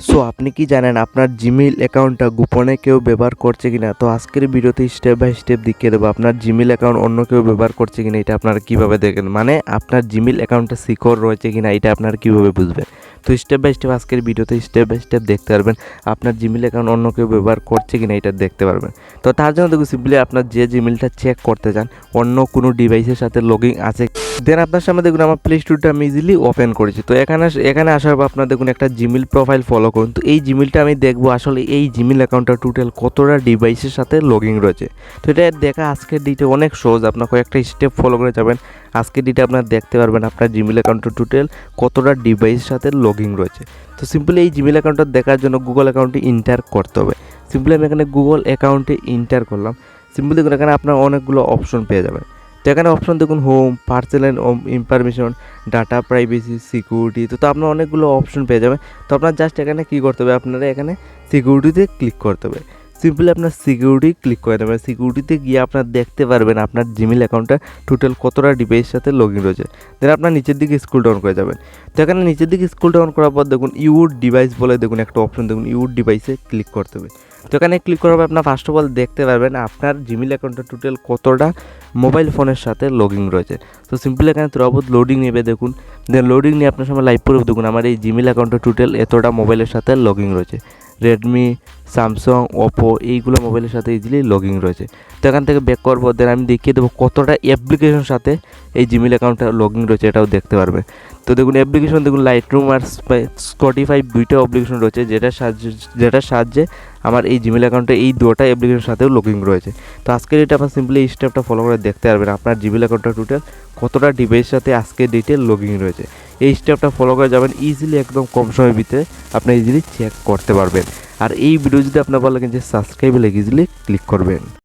So আপনি কি জানেন আপনার জিমেইল অ্যাকাউন্টটা গোপনে কেউ ব্যবহার করছে কিনা? তো আজকের ভিডিওতে স্টেপ বাই স্টেপ দেখিয়ে দেবো আপনার জিমেইল অ্যাকাউন্ট অন্য কেউ ব্যবহার করছে কিনা এটা আপনারা কীভাবে দেখেন, মানে আপনার জিমেইল অ্যাকাউন্টটা সিকিউর রয়েছে কিনা এটা আপনারা কীভাবে বুঝবেন। তো স্টেপ বাই স্টেপ আজকের ভিডিওতে স্টেপ বাই স্টেপ দেখতে পারবেন আপনার জিমেইল অ্যাকাউন্ট অন্য কেউ ব্যবহার করছে কিনা এটা দেখতে পারবেন। তো তার জন্য দেখুন সিম্পলি আপনার যে জিমেইলটা চেক করতে চান অন্য কোনো ডিভাইসের সাথে লগইন আছে, দেন আপনার সামনে দেখুন আমার প্লে স্টোরটা আমি ইজিলি ওপেন করেছি। তো এখানে আসার পর আপনার দেখুন একটা জিমেইল প্রোফাইল ফলো করুন। তো এই জিমেইলটা আমি দেখবো আসলে এই জিমেইল অ্যাকাউন্টটা টোটাল কতটা ডিভাইসের সাথে লগইন রয়েছে। তো এটা দেখা আজকের ডেটে অনেক সহজ, আপনার কয়েকটা স্টেপ ফলো করে যাবেন। আজকের ডেটে আপনার দেখতে পারবেন আপনার জিমেইল অ্যাকাউন্টটা টোটাল কতটা ডিভাইসের সাথে লগইন রয়েছে। তো সিম্পলি এই জিমেইল অ্যাকাউন্টটা দেখার জন্য গুগল অ্যাকাউন্টে ইন্টার করতে হবে। সিম্পলি আমি এখানে গুগল অ্যাকাউন্টে ইন্টার করলাম। সিম্পলি দেখুন এখানে আপনার অনেকগুলো অপশন পেয়ে যাবেন। তো এখানে অপশন দেখুন home, personal and information, data privacy, security. তো আপনার অনেকগুলো অপশন পেয়ে যাবেন। তো আপনার জাস্ট এখানে কী করতে হবে, আপনারা এখানে সিকিউরিটিতে ক্লিক করতে হবে। সিম্পলি আপনার সিকিউরিটি ক্লিক করে দেবেন। সিকিউরিটিতে গিয়ে আপনার দেখতে পারবেন আপনার জিমেইল অ্যাকাউন্টটা টোটাল কতটা ডিভাইসের সাথে লগ ইন রয়েছে। দেন আপনার নিচের দিকে স্ক্রল ডাউন করে যাবেন। তো এখানে নিচের দিকে স্ক্রল ডাউন করার পর দেখুন ইউর ডিভাইস বলে দেখুন একটা অপশন, দেখুন ইউর ডিভাইসে ক্লিক করতে হবে। তো এখানে ক্লিক করার পর আপনার ফার্স্ট অফ অল দেখতে পারবেন আপনার জিমেইল অ্যাকাউন্টটা টোটাল কতটা মোবাইল ফোনের সাথে লগ ইন রয়েছে। তো সিম্পলি এখানে তুরাবত লোডিং নেবে দেখুন। দেন লোডিং নিয়ে আপনার সময় লাইভ প্রুফ দেখুন আমার এই জিমেইল অ্যাকাউন্টটা টোটাল এতটা মোবাইলের সাথে লগ ইন রয়েছে। রেডমি, স্যামসাং, ওপো এইগুলো মোবাইলের সাথে ইজিলি লগ ইন রয়েছে। তো এখান থেকে ব্যাক করবো, দেন আমি দেখিয়ে দেবো কতটা অ্যাপ্লিকেশনের সাথে এই জিমেইল অ্যাকাউন্টটা লগ ইন রয়েছে এটাও দেখতে পারবে। তো দেখুন অ্যাপ্লিকেশন দেখুন লাইটরুম আর স্পটিফাই দুইটা অ্যাপ্লিকেশন রয়েছে যেটার সাহায্যে আমার এই জিমেইল অ্যাকাউন্টে এই দুটো অ্যাপ্লিকেশনের সাথেও লগ ইন রয়েছে। তো আজকের এটা আপনার সিম্পলি এই স্টেপটা ফলো করে দেখতে পারবেন আপনার জিমেইল অ্যাকাউন্টটা টোটাল কতটা ডিভাইসের সাথে আজকের ডেটে লগ ইন রয়েছে। এই স্টেপটা ফলো করে যাবেন, ইজিলি একদম কম সময়ের ভিতরে আপনি ইজিলি চেক করতে পারবেন। আর এই ভিডিও যদি আপনার ভালো লাগে যে সাবস্ক্রাইবে ইজিলি ক্লিক করবেন।